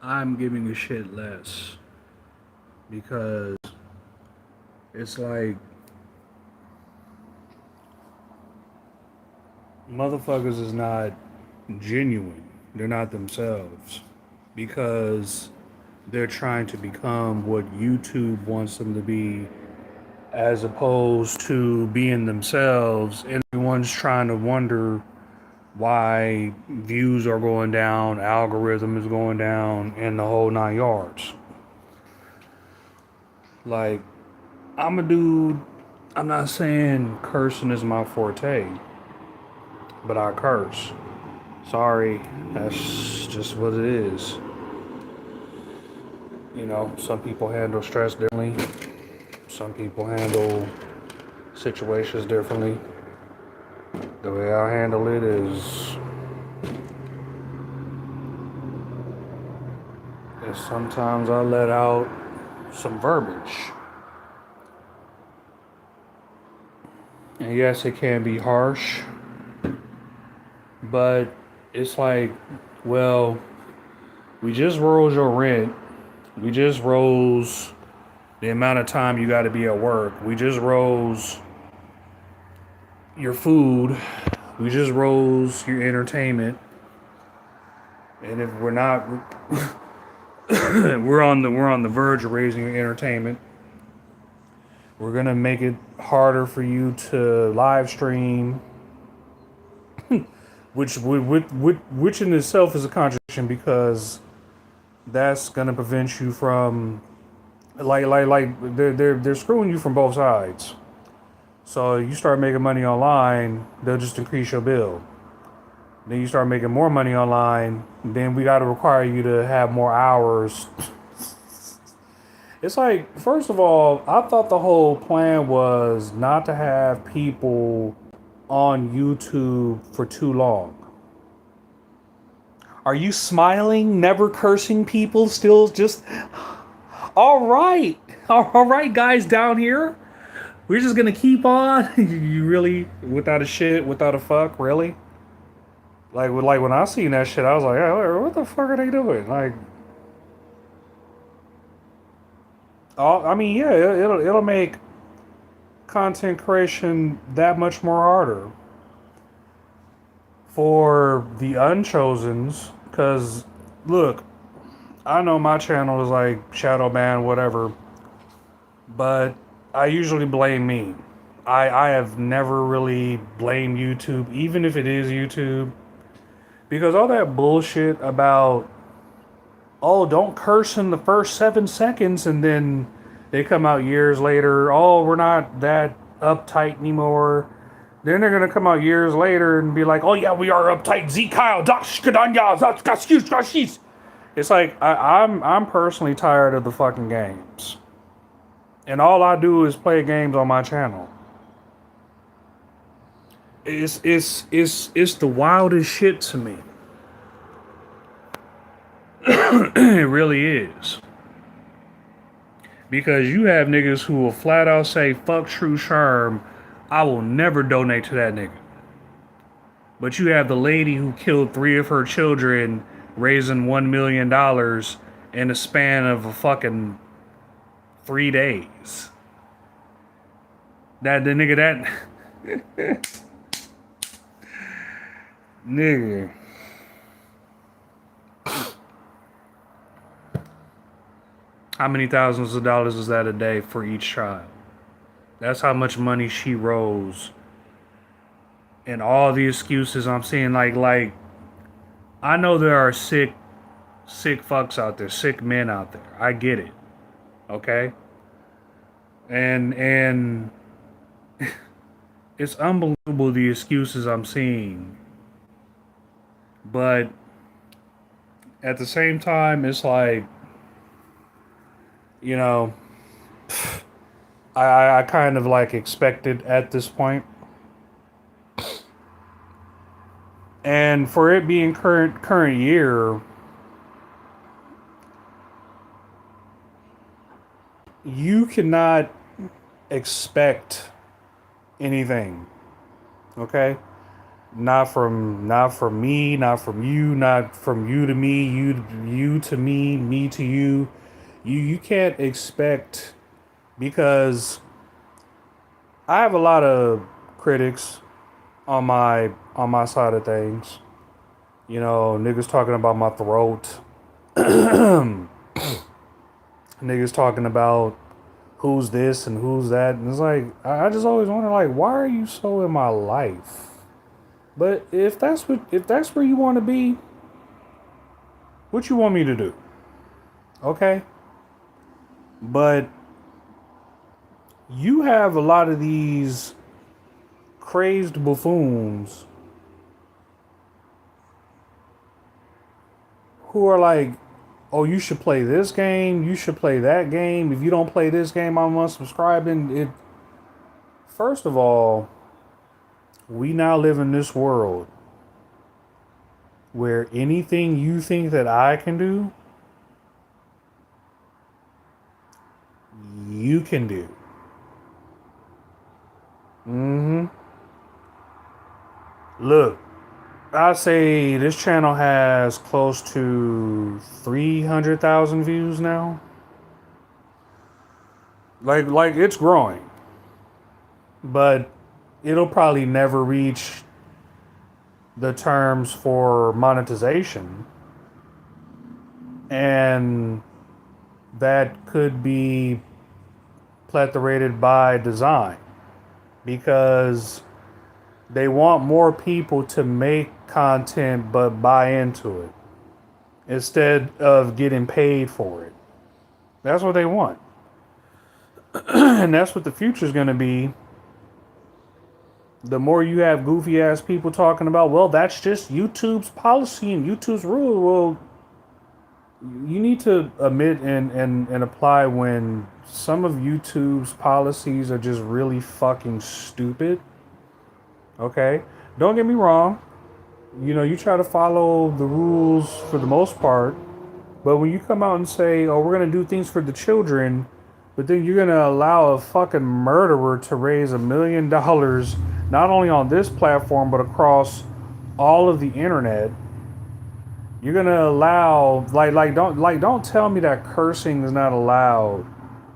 I'm giving a shit less because it's like motherfuckers is not genuine. They're not themselves because they're trying to become what YouTube wants them to be as opposed to being themselves. And everyone's trying to wonder why views are going down, algorithm is going down, and the whole nine yards. Like, I'm a dude, I'm not saying cursing is my forte, but I curse. Sorry, that's just what it is. You know, some people handle stress differently, some people handle situations differently. The way I handle it is sometimes I let out some verbiage. And yes, it can be harsh, but it's like, well, we just rose your rent. We just rose the amount of time you got to be at work. We just rose your food. We just rose your entertainment. And if we're not, we're on the verge of raising your entertainment. We're gonna make it harder for you to live stream, which in itself is a contradiction because that's gonna prevent you from they're screwing you from both sides. So you start making money online, they'll just increase your bill. Then you start making more money online, then we got to require you to have more hours. It's like, first of all, I thought the whole plan was not to have people on YouTube for too long. Are you smiling, never cursing people, still just all right? All right, guys down here. We're just gonna keep on. You really, without a shit, without a fuck, really? Like when I seen that shit, I was like, hey, what the fuck are they doing? Like, I mean, yeah, it'll make content creation that much more harder for the unchosens. Cause look, I know my channel is like shadow ban, whatever, but I usually blame me. I have never really blamed YouTube, even if it is YouTube, because all that bullshit about, oh, don't curse in the first 7 seconds, and then they come out years later, oh, we're not that uptight anymore. Then they're gonna come out years later and be like, oh yeah, we are uptight. Z Kyle, it's like I'm personally tired of the fucking games. And all I do is play games on my channel. It's the wildest shit to me. It really is. Because you have niggas who will flat out say, fuck Tru Sherm, I will never donate to that nigga. But you have the lady who killed 3 of her children raising $1 million in a span of a fucking 3 days. That the nigga that nigga. How many thousands of dollars is that a day for each child? That's how much money she rose. And all the excuses I'm seeing, like I know there are sick fucks out there, sick men out there. I get it. Okay? And it's unbelievable the excuses I'm seeing. But at the same time, it's like, you know, I kind of like expected at this point. And for it being current year, you cannot expect anything. Okay? Not from me, not from you, not from you to me, you to me to you. You can't expect, because I have a lot of critics on my side of things. Niggas talking about my throat. Niggas talking about who's this and who's that. And it's like, I just always wonder, like, why are you so in my life? But if that's where you want to be, what you want me to do? Okay? But you have a lot of these crazed buffoons who are like, oh, you should play this game, you should play that game. If you don't play this game, I'm unsubscribing. First of all, we now live in this world where anything you think that I can do, you can do. hmm Look, I say this channel has close to 300,000 views now. Like it's growing, but it'll probably never reach the terms for monetization, and that could be plethораted by design, because they want more people to make content but buy into it instead of getting paid for it. That's what they want. And that's what the future is going to be. The more you have goofy ass people talking about, well, that's just YouTube's policy and YouTube's rule. Well, you need to admit and apply when some of YouTube's policies are just really fucking stupid. Okay? Don't get me wrong. You try to follow the rules for the most part, but when you come out and say, oh, we're going to do things for the children, but then you're going to allow a fucking murderer to raise $1 million, not only on this platform, but across all of the internet. You're going to allow, don't tell me that cursing is not allowed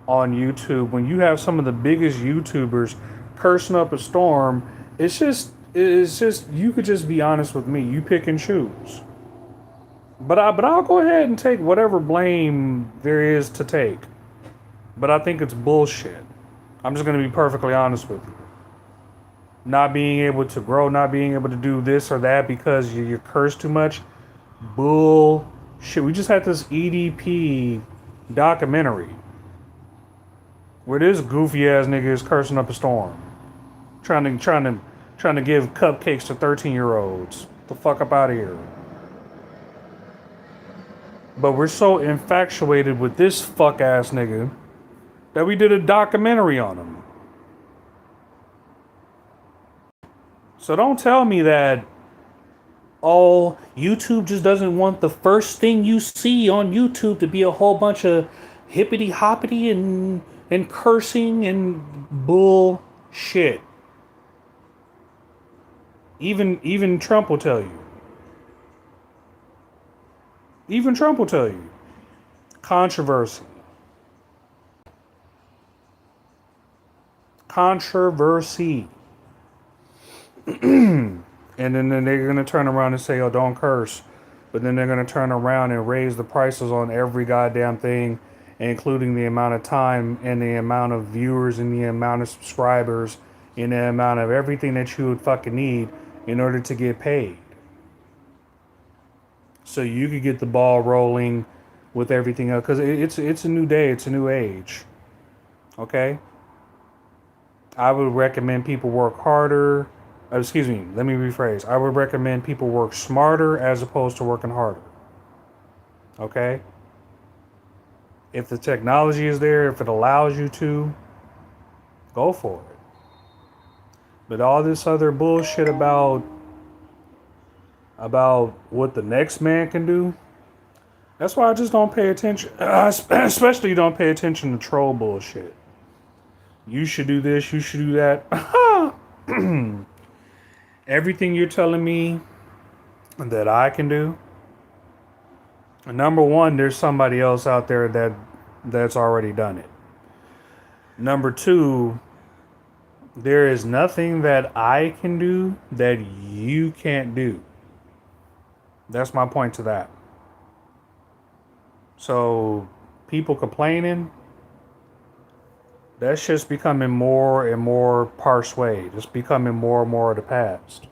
on YouTube when you have some of the biggest YouTubers cursing up a storm. It's just you could just be honest with me. You pick and choose. But I'll go ahead and take whatever blame there is to take. But I think it's bullshit. I'm just going to be perfectly honest with you. Not being able to grow, not being able to do this or that because you curse too much. Bullshit. We just had this EDP documentary where this goofy ass nigga is cursing up a storm, trying to give cupcakes to 13-year-olds. The fuck up out of here. But we're so infatuated with this fuck ass nigga that we did a documentary on him. So don't tell me that, oh, YouTube just doesn't want the first thing you see on YouTube to be a whole bunch of hippity hoppity and cursing and bullshit. Even Trump will tell you. Even Trump will tell you. Controversy. And then they're going to turn around and say, oh, don't curse. But then they're going to turn around and raise the prices on every goddamn thing, including the amount of time and the amount of viewers and the amount of subscribers and the amount of everything that you would fucking need in order to get paid. So you could get the ball rolling with everything else. Because it's a new day. It's a new age. Okay? I would recommend people work harder. Excuse me, let me rephrase. I would recommend people work smarter as opposed to working harder. Okay? If the technology is there, if it allows you to, go for it. But all this other bullshit about what the next man can do, that's why I just don't pay attention. Especially don't pay attention to troll bullshit. You should do this, you should do that. Everything you're telling me that I can do, number one, there's somebody else out there that's already done it. Number two, there is nothing that I can do that you can't do. That's my point to that. So, people complaining, that's just becoming more and more persuade. It's becoming more and more of the past.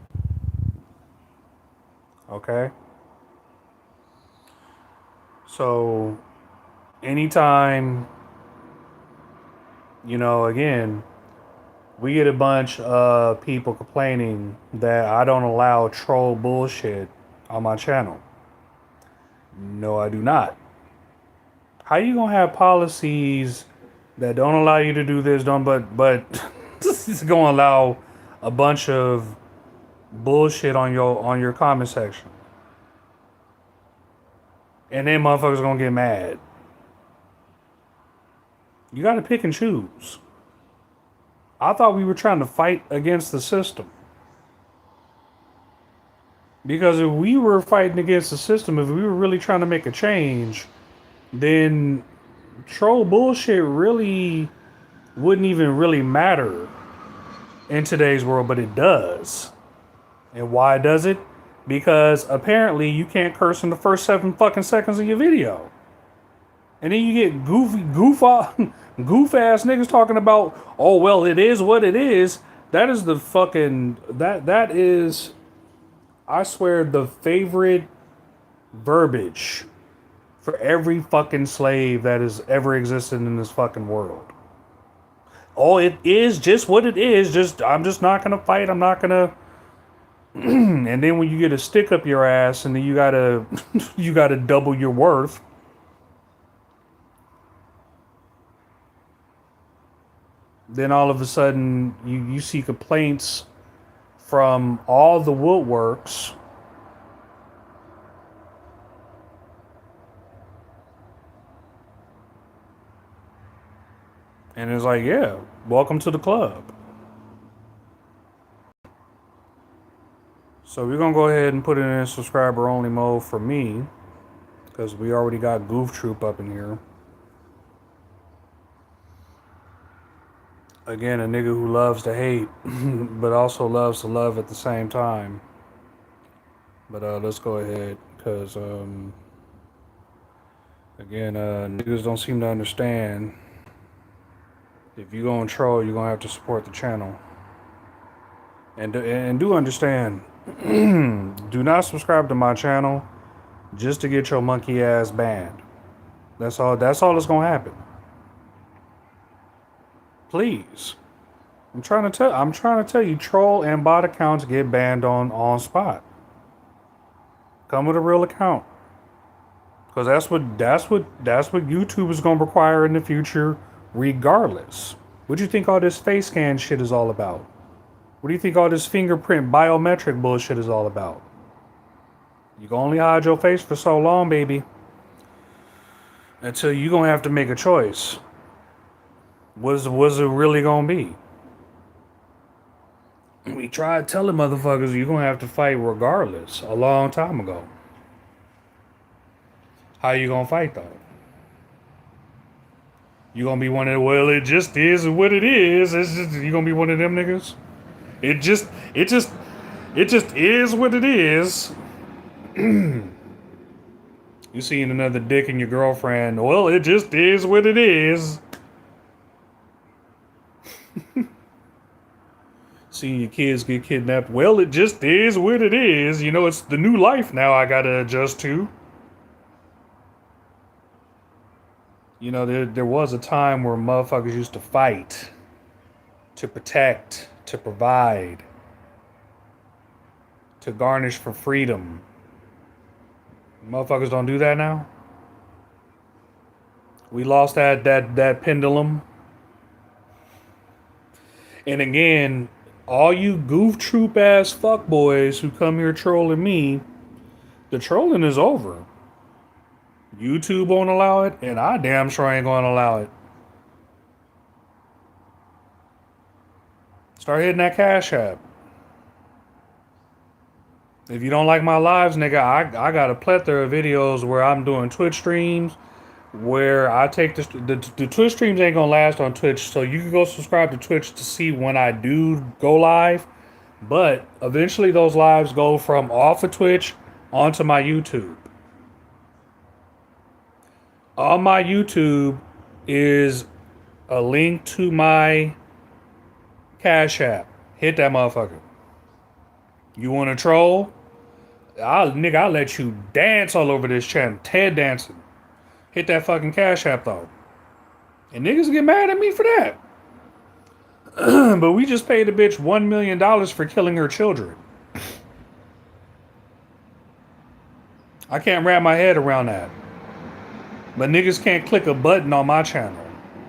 Okay? So, anytime, again, we get a bunch of people complaining that I don't allow troll bullshit on my channel. No, I do not. How you gonna have policies that don't allow you to do this, don't but this is gonna allow a bunch of bullshit on your comment section, and then motherfuckers gonna get mad. You gotta pick and choose. I thought we were trying to fight against the system. Because if we were fighting against the system, if we were really trying to make a change, then troll bullshit really wouldn't even really matter in today's world, but it does. And why does it? Because apparently you can't curse in the first 7 fucking seconds of your video. And then you get goof ass niggas talking about, oh well, it is what it is. That is the fucking that is, I swear, the favorite verbiage for every fucking slave that has ever existed in this fucking world. Oh, it is just what it is. I'm just not gonna fight. I'm not gonna. And then when you get a stick up your ass, and then you gotta you gotta double your worth. Then all of a sudden you see complaints from all the woodworks. And it's like, yeah, welcome to the club. So we're going to go ahead and put it in subscriber only mode for me, because we already got Goof Troop up in here. Again, a nigga who loves to hate, but also loves to love at the same time. But let's go ahead, because, again, niggas don't seem to understand. If you're going to troll, you're going to have to support the channel. And do understand, do not subscribe to my channel just to get your monkey ass banned. That's all that's going to happen. Please. I'm trying to tell you, troll and bot accounts get banned on spot. Come with a real account. Because that's what YouTube is going to require in the future, regardless. What do you think all this face scan shit is all about? What do you think all this fingerprint biometric bullshit is all about? You can only hide your face for so long, baby. Until you're going to have to make a choice. What's it really going to be? We tried telling motherfuckers you're going to have to fight regardless a long time ago. How you going to fight, though? You going to be one of the, well, it just is what it is. You going to be one of them niggas? It just is what it is. You seen another dick in your girlfriend. Well, it just is what it is. Seeing your kids get kidnapped. Well, it just is what it is. It's the new life now I gotta adjust to. There was a time where motherfuckers used to fight, to protect, to provide, to garnish for freedom. Motherfuckers don't do that now. We lost that pendulum. And again, all you goof troop ass fuckboys who come here trolling me, the trolling is over. YouTube won't allow it, and I damn sure ain't gonna allow it. Start hitting that Cash App. If you don't like my lives, nigga, I got a plethora of videos where I'm doing Twitch streams where I take the Twitch streams ain't gonna last on Twitch, so you can go subscribe to Twitch to see when I do go live. But eventually, those lives go from off of Twitch onto my YouTube. On my YouTube is a link to my Cash App. Hit that motherfucker. You want to troll? I'll let you dance all over this channel. Ted dancing. Hit that fucking Cash App though. And niggas get mad at me for that. But we just paid a bitch $1 million for killing her children. I can't wrap my head around that. But niggas can't click a button on my channel.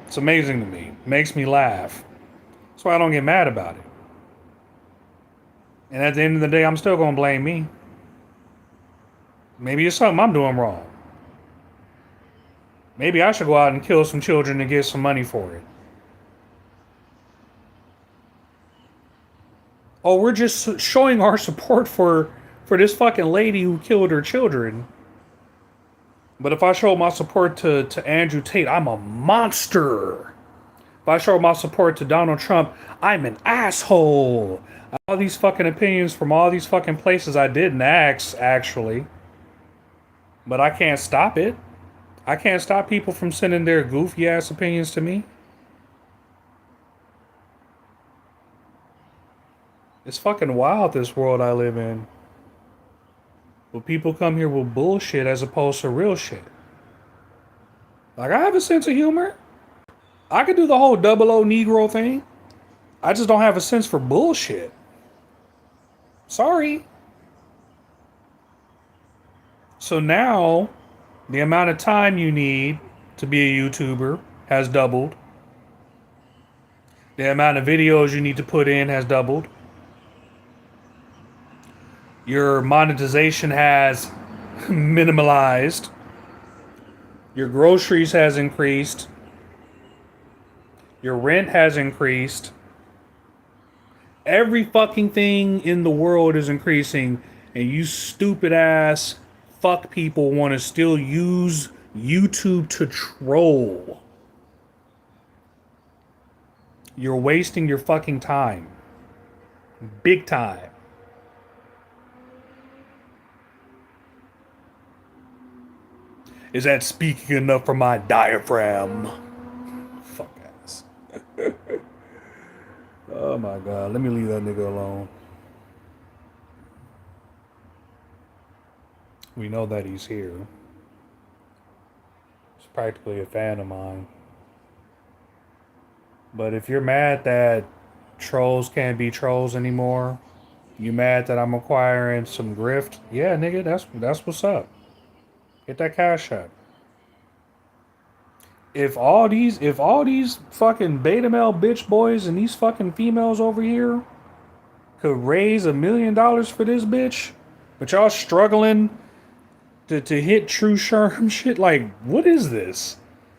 It's amazing to me. Makes me laugh. That's why I don't get mad about it. And at the end of the day, I'm still gonna blame me. Maybe it's something I'm doing wrong. Maybe I should go out and kill some children and get some money for it. Oh, we're just showing our support for this fucking lady who killed her children. But if I show my support to Andrew Tate, I'm a monster. If I show my support to Donald Trump, I'm an asshole. All these fucking opinions from all these fucking places I didn't ask, actually. But I can't stop it. I can't stop people from sending their goofy ass opinions to me. It's fucking wild, this world I live in. But people come here with bullshit as opposed to real shit. Like, I have a sense of humor. I could do the whole double O Negro thing. I just don't have a sense for bullshit. Sorry. So now, the amount of time you need to be a YouTuber has doubled. The amount of videos you need to put in has doubled. Your monetization has minimalized. Your groceries has increased. Your rent has increased. Every fucking thing in the world is increasing, and you stupid ass fuck people want to still use YouTube to troll. You're wasting your fucking time. Big time. Is that speaking enough for my diaphragm? Fuck ass. Oh my god, let me leave that nigga alone. We know that he's here. He's practically a fan of mine. But if you're mad that trolls can't be trolls anymore, you mad that I'm acquiring some grift? Yeah, nigga, that's what's up. Get that cash up. If all these fucking beta male bitch boys and these fucking females over here could raise $1 million for this bitch, but y'all struggling to hit Tru Sherm shit, like, what is this?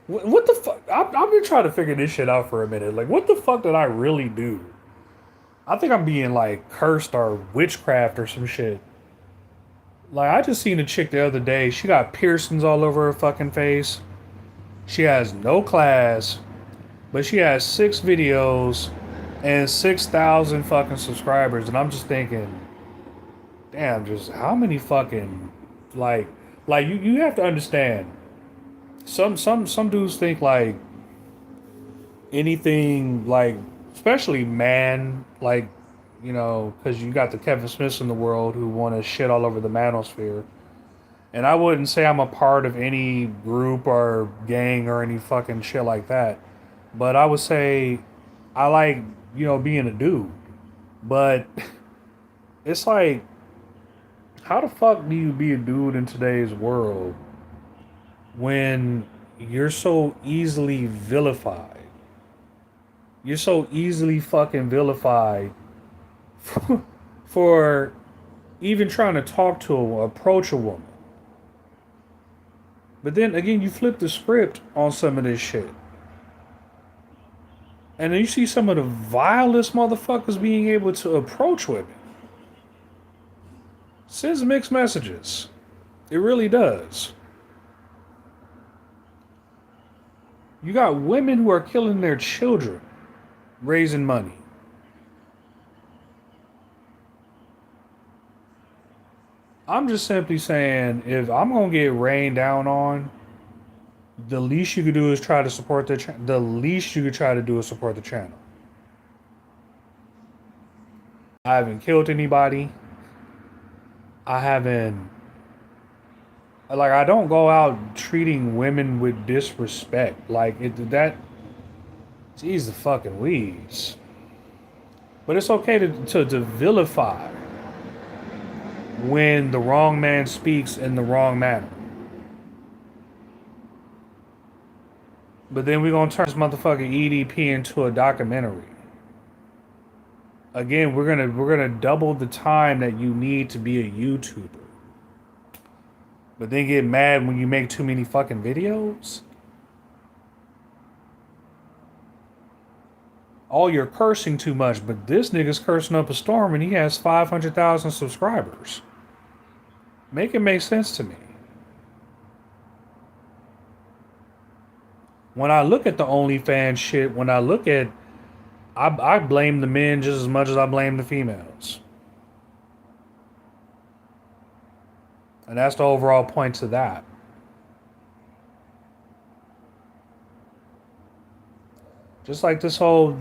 What the fuck? I've been trying to figure this shit out for a minute. Like, what the fuck did I really do? I think I'm being like cursed or witchcraft or some shit. Like, I just seen a chick the other day. She got piercings all over her fucking face. She has no class, but she has 6 videos and 6,000 fucking subscribers. And I'm just thinking, damn, just how many fucking, like you have to understand. Some dudes think like anything, like, especially man, like, you know, because you got the Kevin Smiths in the world who want to shit all over the manosphere. And I wouldn't say I'm a part of any group or gang or any fucking shit like that. But I would say I like, you know, being a dude. But it's like, how the fuck do you be a dude in today's world when you're so easily vilified? You're so easily fucking vilified for even trying to talk to approach a woman. But then again, you flip the script on some of this shit. And then you see some of the vilest motherfuckers being able to approach women. Sends mixed messages. It really does. You got women who are killing their children, raising money. I'm just simply saying, if I'm gonna get rained down on, the least you could do is try to support the the least you could try to do is support the channel. I haven't killed anybody. I haven't, like, I don't go out treating women with disrespect. Like it that, geez, the fucking weeds. But it's okay to vilify when the wrong man speaks in the wrong manner. But then we're gonna turn this motherfucking EDP into a documentary. Again, we're gonna double the time that you need to be a YouTuber. But then get mad when you make too many fucking videos. Oh, you're cursing too much, but this nigga's cursing up a storm and he has 500,000 subscribers. Make it make sense to me. When I look at the OnlyFans shit, when I look at, I blame the men just as much as I blame the females. And that's the overall point to that. Just like this whole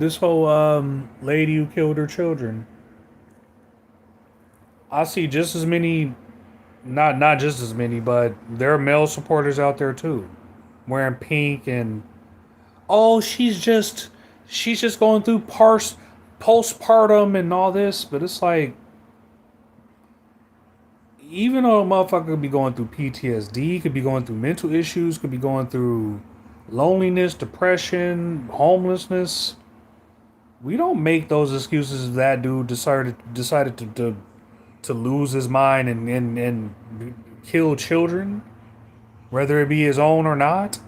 lady who killed her children. I see just as many, not just as many, but there are male supporters out there too, wearing pink and, oh, she's just going through postpartum and all this, but it's like, even though a motherfucker could be going through PTSD, could be going through mental issues, could be going through loneliness, depression, homelessness, we don't make those excuses if that dude decided to lose his mind and kill children, whether it be his own or not.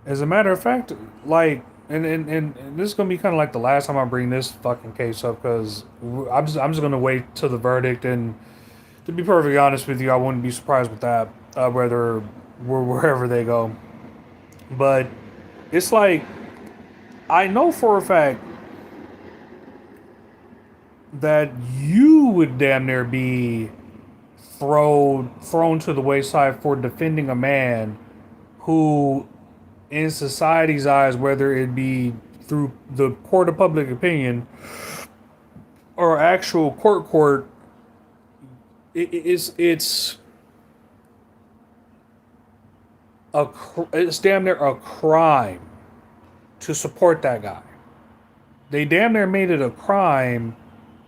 As a matter of fact, like, and this is gonna be kind of like the last time I bring this fucking case up, because I'm just gonna wait till the verdict. And to be perfectly honest with you, I wouldn't be surprised with that, whether wherever they go. But it's like, I know for a fact that you would damn near be thrown to the wayside for defending a man who, in society's eyes, whether it be through the court of public opinion or actual court, it's it's damn near a crime to support that guy. They damn near made it a crime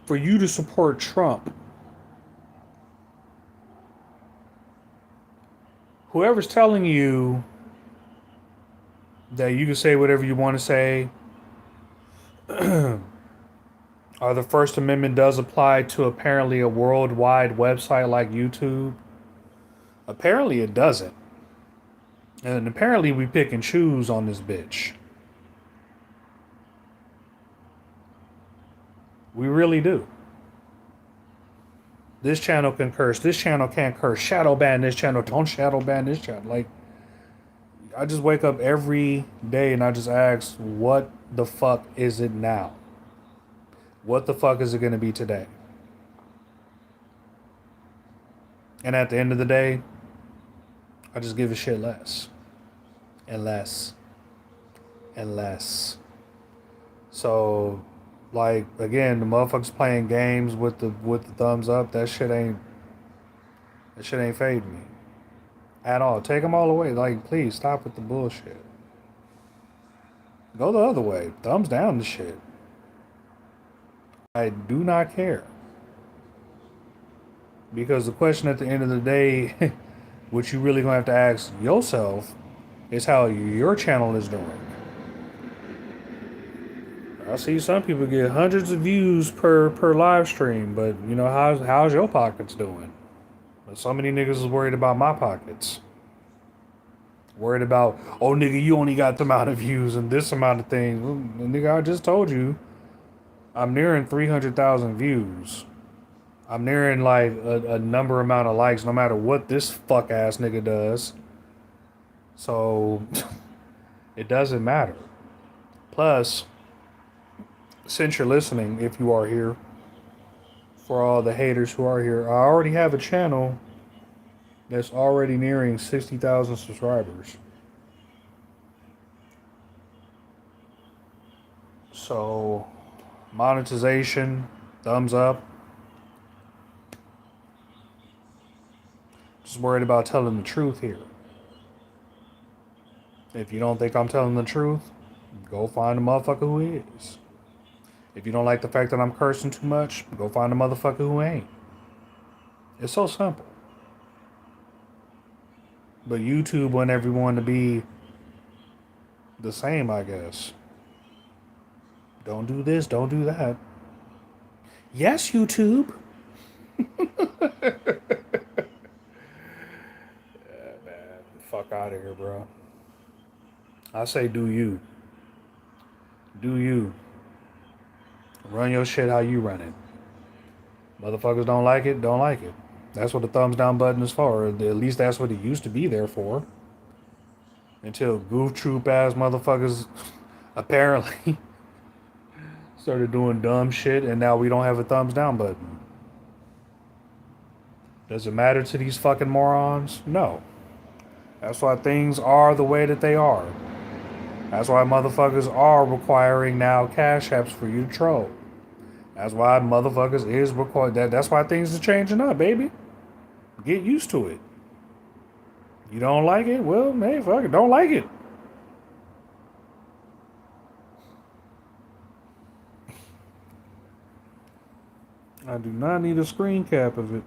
for you to support Trump. Whoever's telling you that you can say whatever you want to say, or the First Amendment does apply to apparently a worldwide website like YouTube, apparently it doesn't. And apparently we pick and choose on this bitch. We really do. This channel can curse. This channel can't curse. Shadow ban this channel. Don't shadow ban this channel. Like, I just wake up every day and I just ask, what the fuck is it now? What the fuck is it going to be today? And at the end of the day, I just give a shit less. And less. And less. So, like, again, the motherfuckers playing games with the thumbs up, that shit ain't fading me at all. Take them all away. Like, please stop with the bullshit. Go the other way. Thumbs down the shit. I do not care. Because the question at the end of the day, what you really gonna have to ask yourself, is how your channel is doing. I see some people get hundreds of views per live stream, but you know, how's your pockets doing? But so many niggas is worried about my pockets. Worried about, oh nigga, you only got the amount of views and this amount of things. Well, nigga, I just told you, I'm nearing 300,000 views. I'm nearing like a number amount of likes no matter what this fuck ass nigga does. So it doesn't matter. Plus, since you're listening, if you are here, for all the haters who are here, I already have a channel that's already nearing 60,000 subscribers. So, monetization, thumbs up. Just worried about telling the truth here. If you don't think I'm telling the truth, go find a motherfucker who is. If you don't like the fact that I'm cursing too much, go find a motherfucker who ain't. It's so simple. But YouTube want everyone to be the same, I guess. Don't do this, don't do that. Yes, YouTube. Man, fuck out of here, bro. I say do you. Do you. Run your shit how you run it. Motherfuckers don't like it, don't like it. That's what the thumbs down button is for. At least that's what it used to be there for. Until goof troop ass motherfuckers apparently started doing dumb shit and now we don't have a thumbs down button. Does it matter to these fucking morons? No. That's why things are the way that they are. That's why motherfuckers are requiring now cash apps for you to troll. That's why motherfuckers is required. That's why things are changing up, baby. Get used to it. You don't like it? Well, hey, fuck it. Don't like it. I do not need a screen cap of it.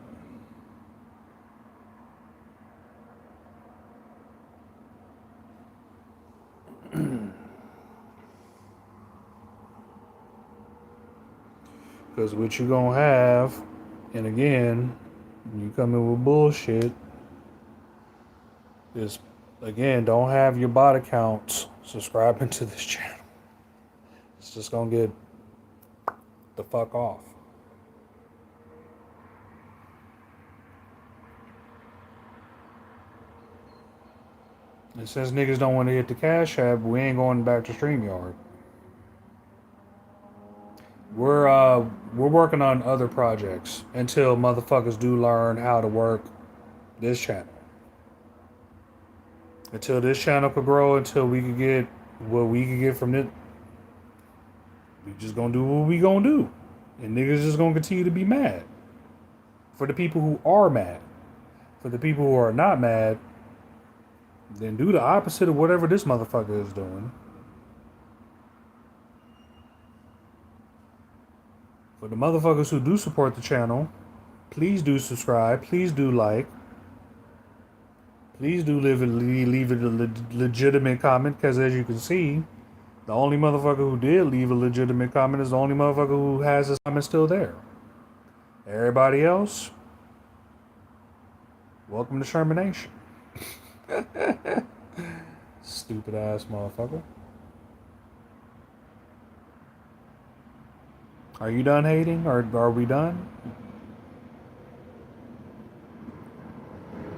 Because what you gonna have, and again, you come in with bullshit, is, again, don't have your bot accounts subscribing to this channel. It's just gonna get the fuck off. And since niggas don't want to hit the cash app, we ain't going back to StreamYard. We're working on other projects until motherfuckers do learn how to work this channel. Until this channel could grow, until we could get what we could get from it, we just gonna do what we gonna do. And niggas just gonna continue to be mad. For the people who are mad. For the people who are not mad, then do the opposite of whatever this motherfucker is doing. For the motherfuckers who do support the channel, please do subscribe. Please do like. Please do leave a legitimate comment, because as you can see, the only motherfucker who did leave a legitimate comment is the only motherfucker who has his comment still there. Everybody else, welcome to Shermanation. Stupid ass motherfucker. Are you done hating, or are we done?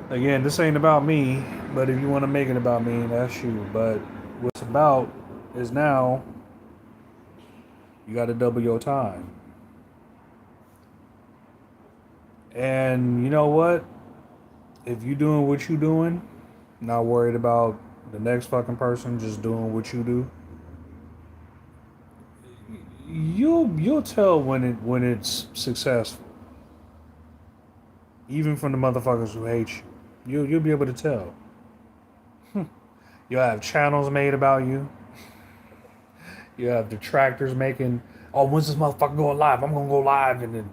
Again, this ain't about me, but if you want to make it about me, that's you. But what's about is now you got to double your time. And you know what? If you doing what you doing, not worried about the next fucking person, just doing what you do, you'll tell when it's successful. Even from the motherfuckers who hate you, you'll be able to tell. You'll have channels made about you. You have detractors making, oh, when's this motherfucker going live? I'm gonna go live, and then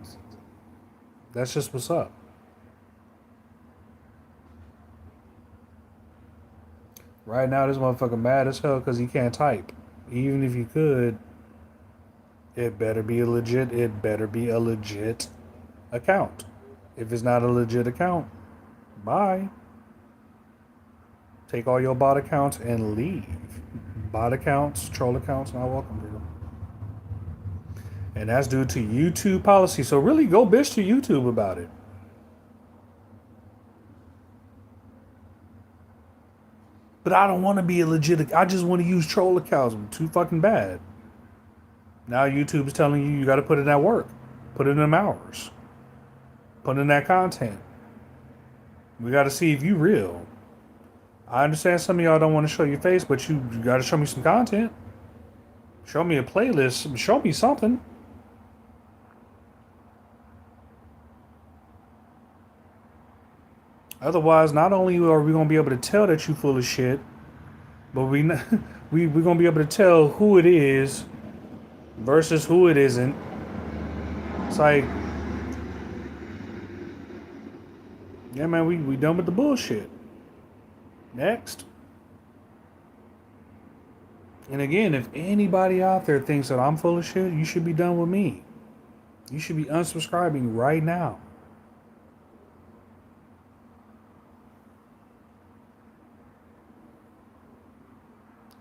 that's just what's up. Right now, this motherfucker mad as hell because he can't type. Even if he could, it better be a legit. It better be a legit account. If it's not a legit account, bye. Take all your bot accounts and leave. Bot accounts, troll accounts, not welcome here. And that's due to YouTube policy. So really go bitch to YouTube about it. But I don't want to be a legit. I just want to use troll accounts. I'm too fucking bad. Now YouTube is telling you got to put in that work, put in them hours, put in that content. We got to see if you real. I understand some of y'all don't want to show your face, but you got to show me some content. Show me a playlist. Show me something. Otherwise, not only are we gonna be able to tell that you full of shit, but we're gonna be able to tell who it is versus who it isn't. It's like, yeah, man, we done with the bullshit. Next. And again, if anybody out there thinks that I'm full of shit, you should be done with me. You should be unsubscribing right now.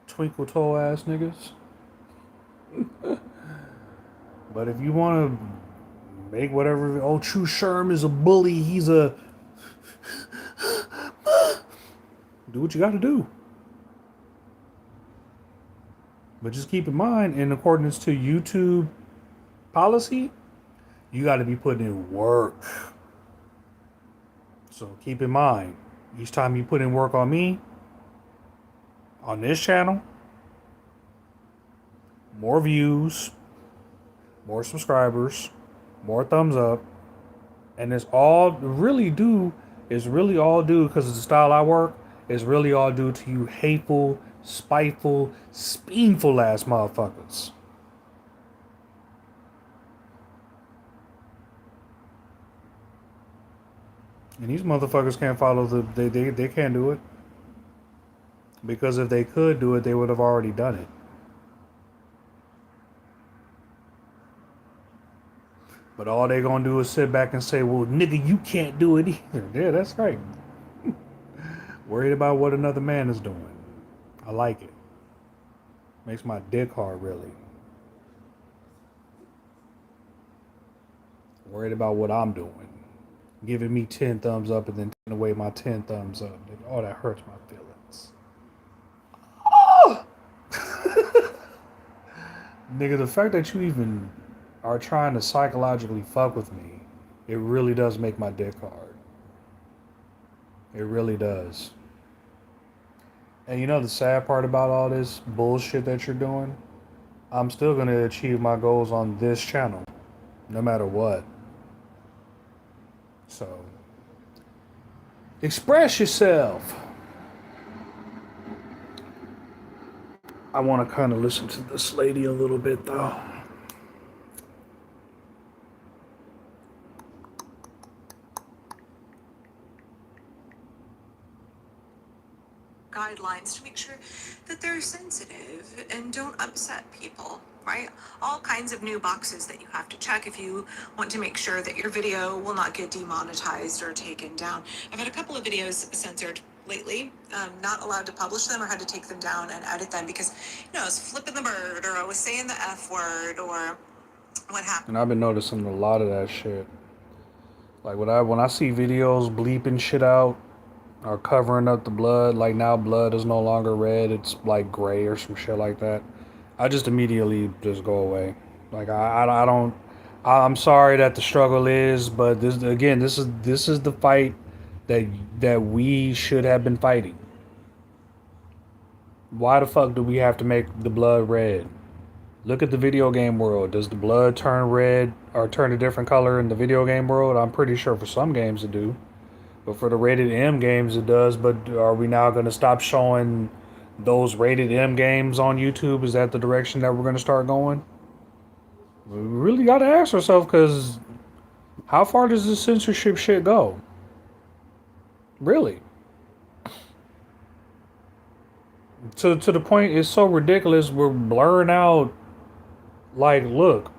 Twinkle toe ass niggas. But if you want to make whatever, oh, Tru Sherm is a bully, he's a. Do what you got to do. But just keep in mind, in accordance to YouTube policy, you got to be putting in work. So keep in mind, each time you put in work on me, on this channel, more views, more subscribers, more thumbs up, and it's all really due, is really all due because of the style I work, is really all due to you hateful, spiteful, spiteful ass motherfuckers. And these motherfuckers can't follow they can't do it. Because if they could do it, they would have already done it. But all they gonna do is sit back and say, well, nigga, you can't do it either. Yeah, that's right. Worried about what another man is doing. I like it. Makes my dick hard, really. Worried about what I'm doing. Giving me 10 thumbs up and then taking away my 10 thumbs up. Oh, that hurts my feelings. Oh! Nigga, the fact that you even are trying to psychologically fuck with me, it really does make my dick hard. It really does. And you know the sad part about all this bullshit that you're doing? I'm still going to achieve my goals on this channel, no matter what. So, express yourself. I want to kind of listen to this lady a little bit, though. Guidelines to make sure that they're sensitive and don't upset people, right? All kinds of new boxes that you have to check if you want to make sure that your video will not get demonetized or taken down. I've had a couple of videos censored lately, not allowed to publish them or had to take them down and edit them because, you know, I was flipping the bird or I was saying the F word or what happened. And I've been noticing a lot of that shit. Like when I see videos bleeping shit out or covering up the blood, like now blood is no longer red, it's like gray or some shit like that. I just immediately just go away. Like I don't. I'm sorry that the struggle is, but this again, this is the fight that we should have been fighting. Why the fuck do we have to make the blood red? Look at the video game world. Does the blood turn red or turn a different color in the video game world? I'm pretty sure for some games it do. But for the rated M games it does. But are we now going to stop showing those rated M games on YouTube? Is that the direction that we're going to start going? We really got to ask ourselves, because how far does this censorship shit go? Really? To the point it's so ridiculous we're blurring out, like, look,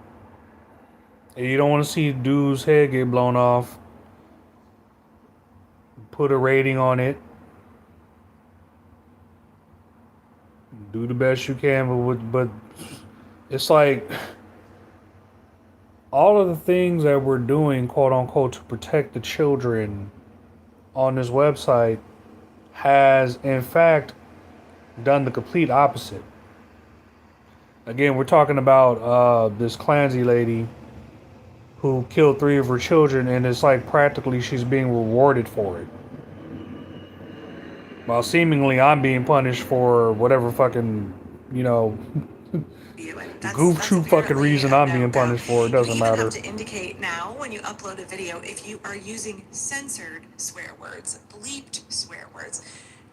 you don't want to see dude's head get blown off, put a rating on it, do the best you can, but it's like all of the things that we're doing, quote unquote, to protect the children on this website has, in fact, done the complete opposite. Again, we're talking about this Clancy lady who killed 3 of her children, and it's like practically she's being rewarded for it. While seemingly I'm being punished for whatever fucking, you know, goof That's troop fucking apparently reason a I'm no being go. punished for. It You doesn't even have matter. to indicate now when you upload a video if you are using censored swear words, bleeped swear words.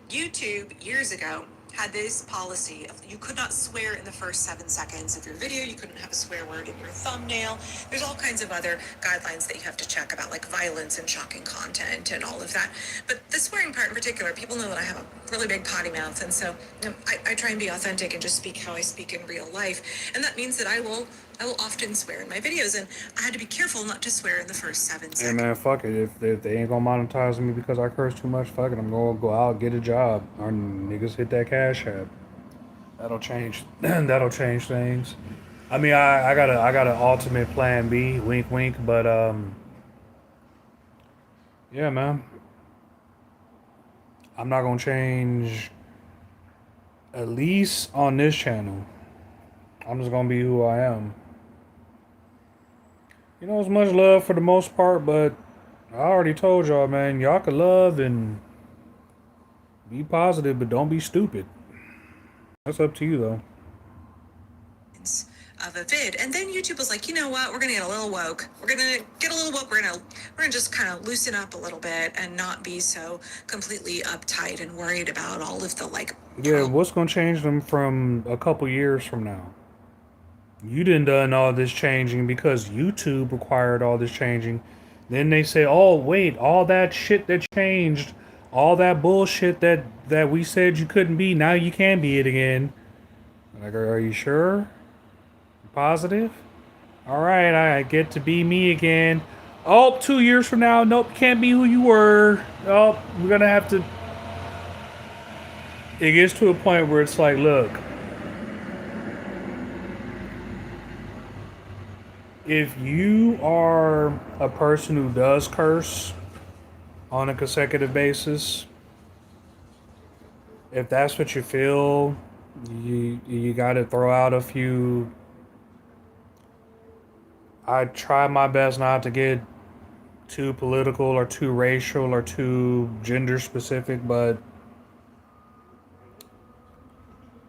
YouTube years ago had this policy of you could not swear in the first 7 seconds of your video. You couldn't have a swear word in your thumbnail. There's all kinds of other guidelines that you have to check about, like violence and shocking content and all of that. But the swearing part in particular, people know that I have a really big potty mouth, and so I try and be authentic and just speak how I speak in real life, and that means that I will often swear in my videos, and I had to be careful not to swear in the first 7 Hey seconds. man, fuck it. If they ain't gonna monetize me because I curse too much, fuck it. I'm gonna go out get a job. Our niggas hit that cash app. That'll change. That'll change things. I mean, I got an ultimate plan B. Wink, wink. But yeah, man. I'm not gonna change. At least on this channel, I'm just gonna be who I am. You know, it's much love for the most part, but I already told y'all, man. Y'all can love and be positive, but don't be stupid. That's up to you, though. Of a vid, and then YouTube was like, you know what, we're gonna get a little woke. We're gonna get a little woke. We're gonna just kind of loosen up a little bit and not be so completely uptight and worried about all of the like. Yeah, what's gonna change them from a couple years from now? You didn't done all this changing because YouTube required all this changing. Then they say, "Oh wait, all that shit that changed, all that bullshit that we said you couldn't be, now you can be it again." Like, are you sure? Positive? All right, I get to be me again. Oh, 2 years from now, nope, can't be who you were. Oh, we're gonna have to. It gets to a point where it's like, look, if you are a person who does curse on a consecutive basis, if that's what you feel, you got to throw out a few. I try my best not to get too political or too racial or too gender specific, but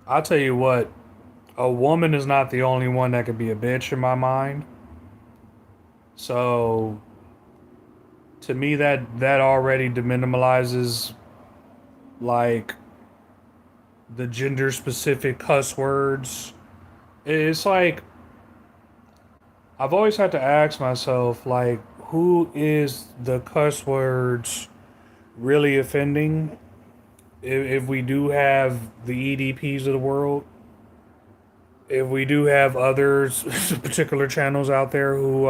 I'll tell you what, a woman is not the only one that could be a bitch in my mind. So to me, that already deminimalizes like the gender specific cuss words. It's like I've always had to ask myself, like, who is the cuss words really offending? If we do have the EDPs of the world, if we do have others, particular channels out there who,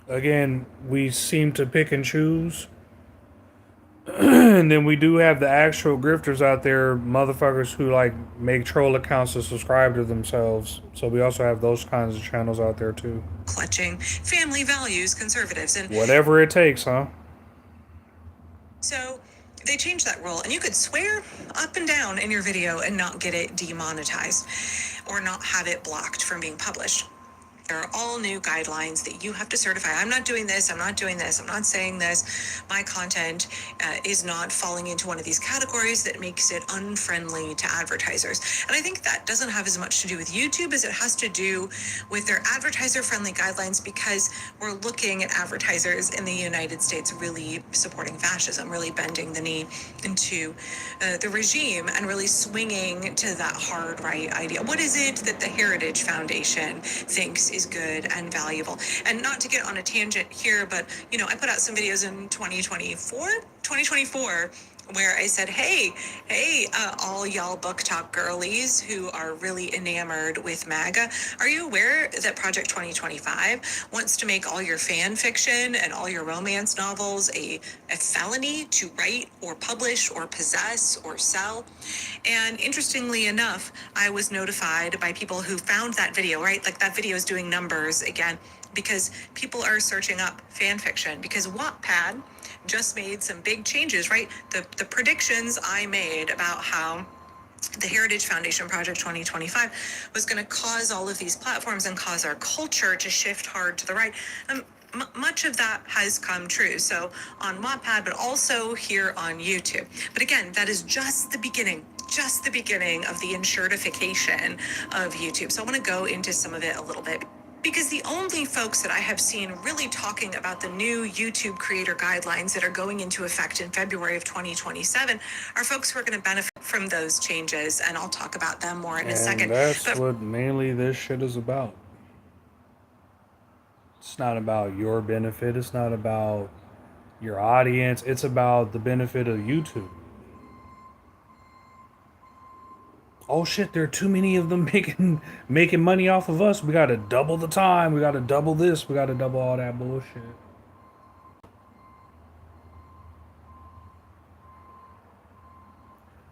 again, we seem to pick and choose. And then we do have the actual grifters out there, motherfuckers who like make troll accounts to subscribe to themselves. So we also have those kinds of channels out there too. Clutching family values, conservatives, and whatever it takes, huh? so they changed that rule, and you could swear up and down in your video and not get it demonetized or not have it blocked from being published. There are all new guidelines that you have to certify. I'm not doing this. I'm not doing this. I'm not saying this. My content is not falling into one of these categories that makes it unfriendly to advertisers. And I think that doesn't have as much to do with YouTube as it has to do with their advertiser-friendly guidelines, because we're looking at advertisers in the United States really supporting fascism, really bending the knee into the regime and really swinging to that hard right idea. What is it that the Heritage Foundation thinks is good and valuable? And not to get on a tangent here, but I put out some videos in 2024 where I said, hey, all y'all book talk girlies who are really enamored with MAGA, are you aware that Project 2025 wants to make all your fan fiction and all your romance novels a felony to write or publish or possess or sell? And interestingly enough, I was notified by people who found that video, right? Like that video is doing numbers again because people are searching up fan fiction because Wattpad just made some big changes, right? The predictions I made about how the Heritage Foundation Project 2025 was going to cause all of these platforms and cause our culture to shift hard to the right. Much of that has come true. So on Wattpad, but also here on YouTube. But again, that is just the beginning of the insuredification of YouTube. So I want to go into some of it a little bit because the only folks that I have seen really talking about the new YouTube creator guidelines that are going into effect in February of 2027 are folks who are going to benefit from those changes. And I'll talk about them more in a And second. that's But what mainly this shit is about. It's not about your benefit. It's not about your audience. It's about the benefit of YouTube. Oh shit, there are too many of them making money off of us. We gotta double the time. We gotta double this. We gotta double all that bullshit.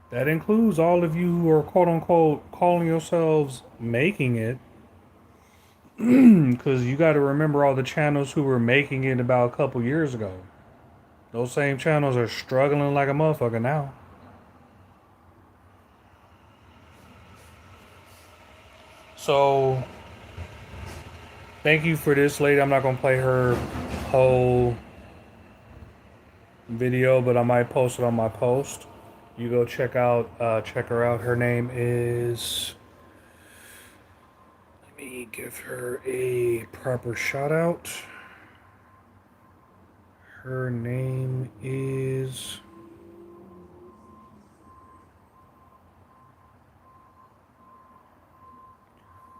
That includes all of you who are quote unquote calling yourselves making it. Because you got to remember all the channels who were making it about a couple years ago. Those same channels are struggling like a motherfucker now. So, thank you for this lady. I'm not going to play her whole video, but I might post it on my post. You go check her out. Her name is. Let me give her a proper shout out. Her name is.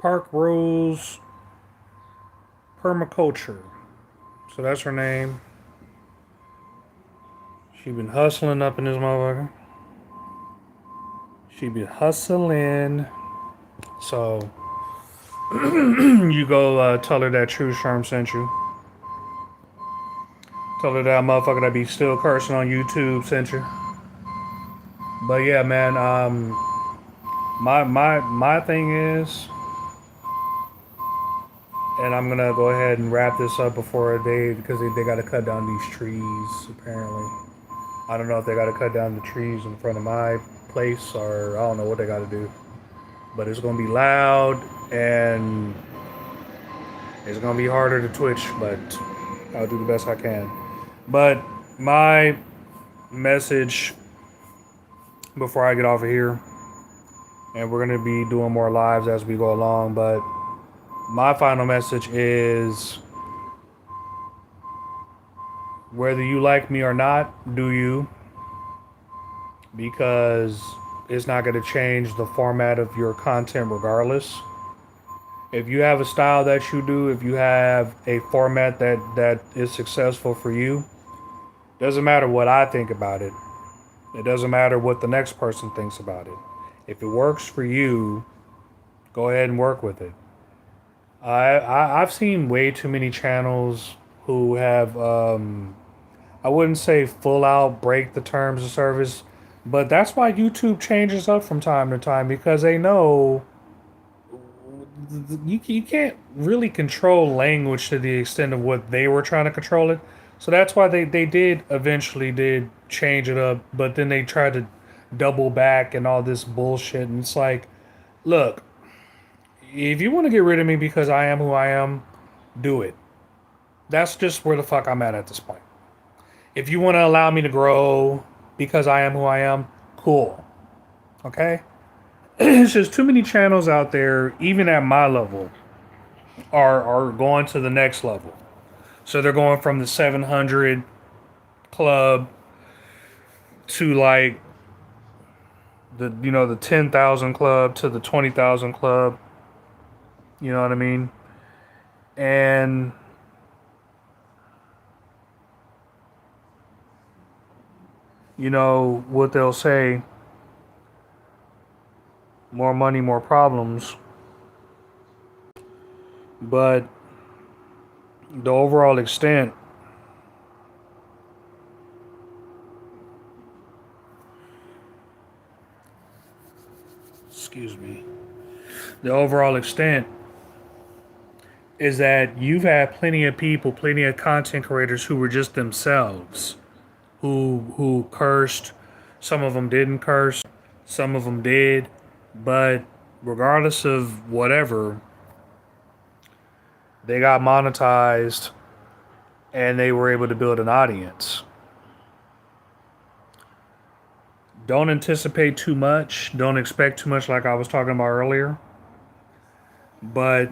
Park Rose Permaculture. So that's her name. She been hustling up in this motherfucker. She been hustling. So you go tell her that Tru Sherm sent you. Tell her that motherfucker that be still cursing on YouTube sent you. But yeah, man. My thing is, and I'm gonna go ahead and wrap this up before because they got to cut down these trees apparently. I don't know if they got to cut down the trees in front of my place or I don't know what they got to do. But it's gonna be loud and it's gonna be harder to twitch, but I'll do the best I can. But my message before I get off of here, and we're gonna be doing more lives as we go along, but my final message is whether you like me or not, do you? Because it's not gonna change the format of your content regardless. If you have a style that you do, if you have a format that is successful for you, doesn't matter what I think about it. It doesn't matter what the next person thinks about it. If it works for you, go ahead and work with it. I've seen way too many channels who have I wouldn't say full out break the terms of service, but that's why YouTube changes up from time to time because they know you can't really control language to the extent of what they were trying to control it. So that's why they did eventually did change it up, but then they tried to double back and all this bullshit. And it's like, look, if you want to get rid of me because I am who I am, do it. That's just where the fuck I'm at this point. If you want to allow me to grow because I am who I am, cool. Okay? It's just too many channels out there, even at my level, are going to the next level. So they're going from the 700 club to like the 10,000 club to the 20,000 club. You know what I mean? And you know, what they'll say, more money, more problems. But the overall extent, excuse me, the overall extent is that you've had plenty of people, plenty of content creators who were just themselves, who cursed. Some of them didn't curse, some of them did, but regardless of whatever, they got monetized and they were able to build an audience. Don't anticipate too much. Don't expect too much, like I was talking about earlier. But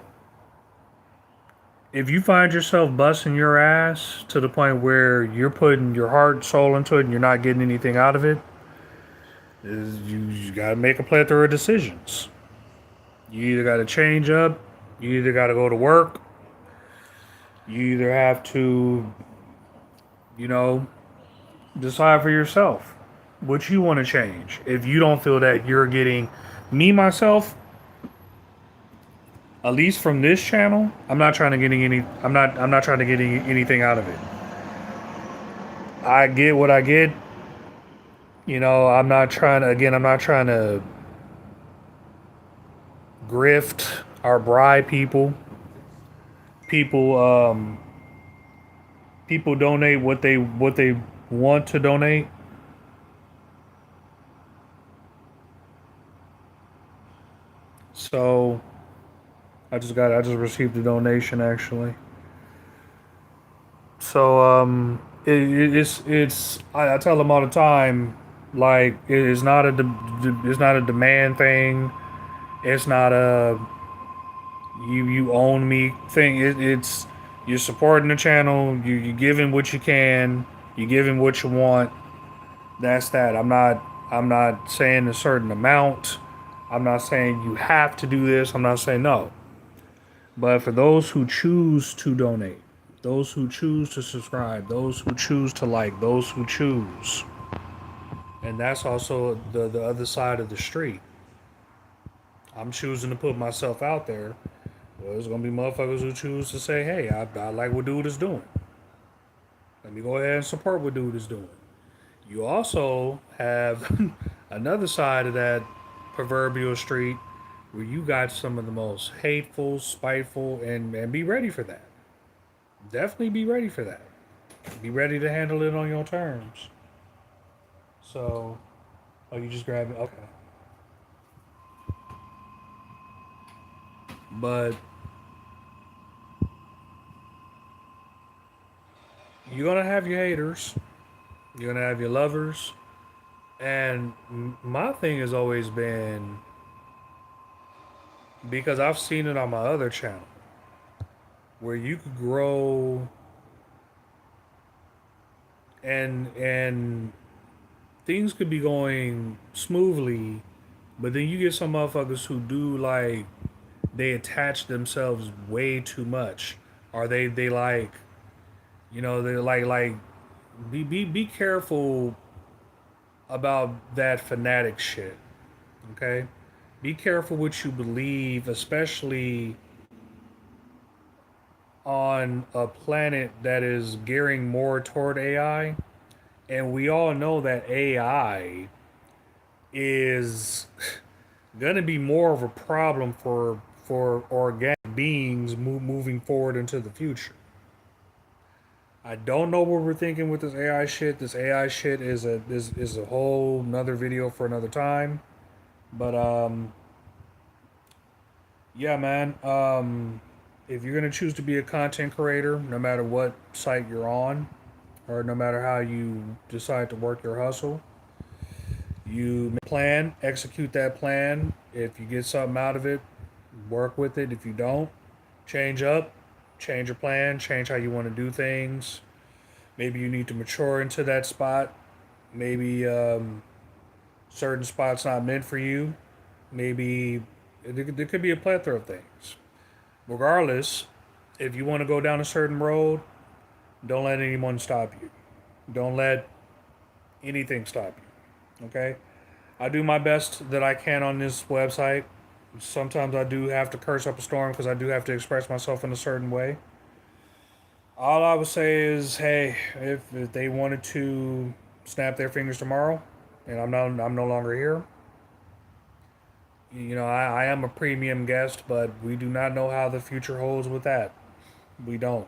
if you find yourself busting your ass to the point where you're putting your heart and soul into it and you're not getting anything out of it, you got to make a plethora of decisions. You either got to change up, you either got to go to work, you either have to, you know, decide for yourself what you want to change. If you don't feel that you're getting, me myself, at least from this channel, I'm not trying to get any. I'm not trying to get anything out of it. I get what I get. You know, I'm not trying to. Again, I'm not trying to grift or bribe people. People, people donate what they want to donate. So I just received a donation actually. So it's I tell them all the time, like it's not it's not a demand thing. It's not a you own me thing. It's you're supporting the channel. You giving what you can. You giving what you want. That's that. I'm not saying a certain amount. I'm not saying you have to do this. I'm not saying no. But for those who choose to donate, those who choose to subscribe, those who choose to like, those who choose, and that's also the other side of the street. I'm choosing to put myself out there. Well, there's gonna be motherfuckers who choose to say, "Hey, I like what dude is doing. Let me go ahead and support what dude is doing." You also have another side of that proverbial street where you got some of the most hateful, spiteful, and be ready for that. Definitely be ready for that. Be ready to handle it on your terms. So, oh, you just grab it. Okay, but you're gonna have your haters. You're gonna have your lovers. And my thing has always been because I've seen it on my other channel where you could grow and things could be going smoothly, but then you get some motherfuckers who do like they attach themselves way too much, or they like they're like be careful about that fanatic shit. Okay, be careful what you believe, especially on a planet that is gearing more toward AI. And we all know that AI is going to be more of a problem for organic beings moving forward into the future. I don't know what we're thinking with this AI shit. This AI shit is a whole another video for another time. But yeah, man. If you're gonna choose to be a content creator, no matter what site you're on, or no matter how you decide to work your hustle, you make a plan, execute that plan. If you get something out of it, work with it. If you don't, change up, change your plan, change how you want to do things. Maybe you need to mature into that spot. Maybe certain spots not meant for you. Maybe there could be a plethora of things. Regardless, if you want to go down a certain road, don't let anyone stop you. Don't let anything stop you. Okay? I do my best that I can on this website. Sometimes I do have to curse up a storm because I do have to express myself in a certain way. All I would say is, hey, if they wanted to snap their fingers tomorrow, and I'm no longer here, I am a premium guest, but we do not know how the future holds with that. We don't.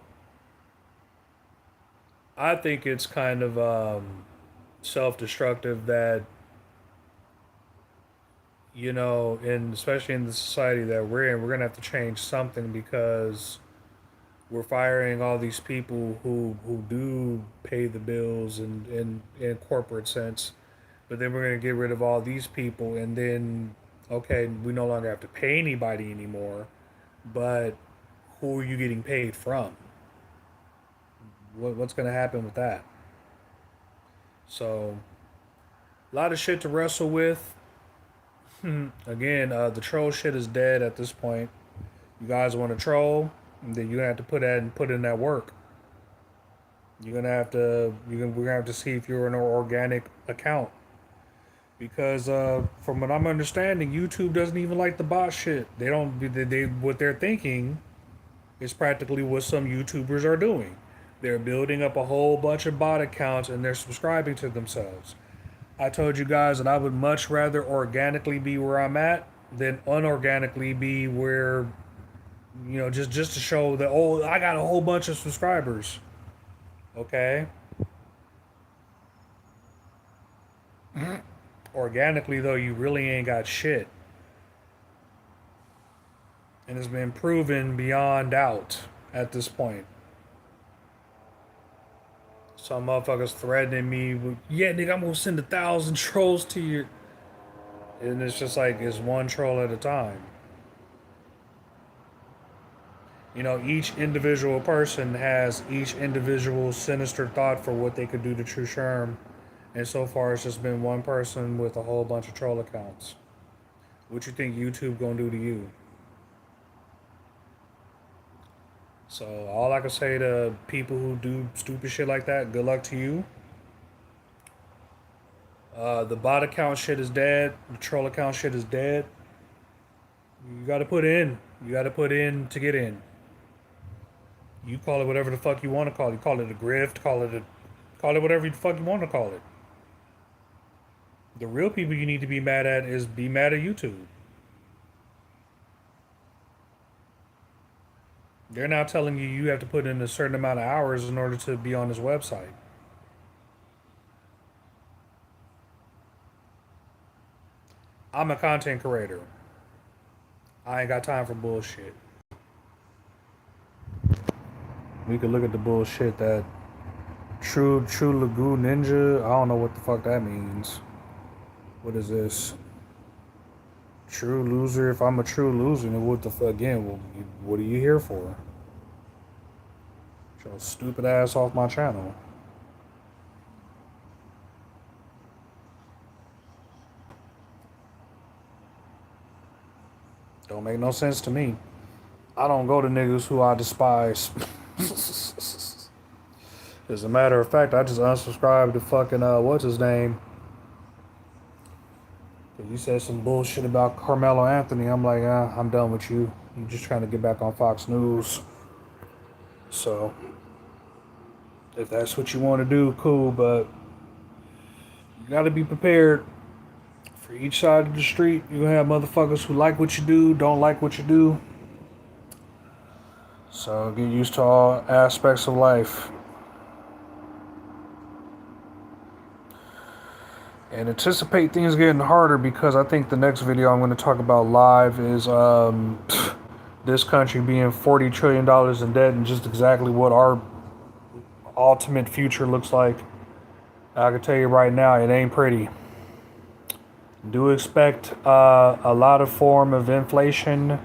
I think it's kind of self-destructive that and especially in the society that we're in, we're gonna have to change something because we're firing all these people who do pay the bills in corporate sense, but then we're gonna get rid of all these people, and then okay, we no longer have to pay anybody anymore, but who are you getting paid from? What's gonna happen with that? So a lot of shit to wrestle with. Again, the troll shit is dead at this point. You guys want to troll, then you're gonna have to put in that work. We're gonna have to see if you're an organic account because from what I'm understanding, YouTube doesn't even like the bot shit. They don't. They what they're thinking is practically what some YouTubers are doing. They're building up a whole bunch of bot accounts and they're subscribing to themselves. I told you guys that I would much rather organically be where I'm at than unorganically be where just to show that I got a whole bunch of subscribers. Okay. Organically though, you really ain't got shit. And it's been proven beyond doubt at this point. Some motherfuckers threatening me with, yeah, nigga, I'm gonna send 1,000 trolls to you. And it's just like, it's one troll at a time. Each individual person has each individual sinister thought for what they could do to Tru Sherm. And so far, it's just been one person with a whole bunch of troll accounts. What you think YouTube gonna do to you? So all I can say to people who do stupid shit like that, good luck to you. The bot account shit is dead. The troll account shit is dead. You got to put in. You got to put in to get in. You call it whatever the fuck you want to call it. You call it a grift. Call it whatever the fuck you want to call it. The real people you need to be mad at is be mad at YouTube. They're now telling you you have to put in a certain amount of hours in order to be on this website. I'm a content creator. I ain't got time for bullshit. We could look at the bullshit that True Lagoon Ninja. I don't know what the fuck that means. What is this? True loser. If I'm a true loser, then what the fuck again? What are you here for? Get your stupid ass off my channel. Don't make no sense to me. I don't go to niggas who I despise. As a matter of fact, I just unsubscribed to fucking what's his name? Cause you said some bullshit about Carmelo Anthony. I'm like, I'm done with you. You're just trying to get back on Fox News. So, if that's what you want to do, cool. But you got to be prepared. For each side of the street, you have motherfuckers who like what you do, don't like what you do. So get used to all aspects of life. And anticipate things getting harder because I think the next video I'm going to talk about live is this country being $40 trillion in debt and just exactly what our ultimate future looks like. I can tell you right now, it ain't pretty. Do expect a lot of form of inflation.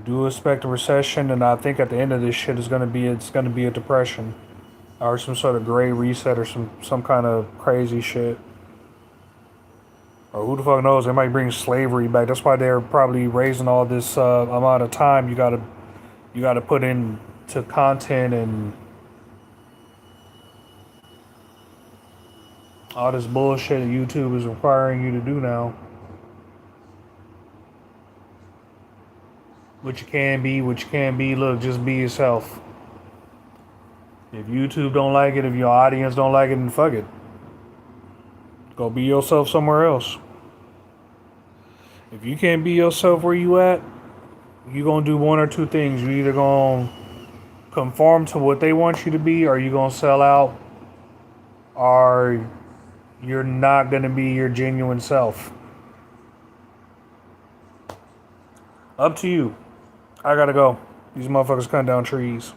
Do expect a recession, and I think at the end of this shit is gonna be a depression, or some sort of gray reset, or some kind of crazy shit. Or who the fuck knows? They might bring slavery back. That's why they're probably raising all this amount of time you gotta put in to content and All this bullshit that YouTube is requiring you to do now. What you can be, what you can't be. Look, just be yourself. If YouTube don't like it, if your audience don't like it, then fuck it. Go be yourself somewhere else. If you can't be yourself where you at, you gonna do one or two things. You either gonna conform to what they want you to be, or you gonna sell out, or you're not gonna be your genuine self. Up to you. I gotta go. These motherfuckers cutting down trees.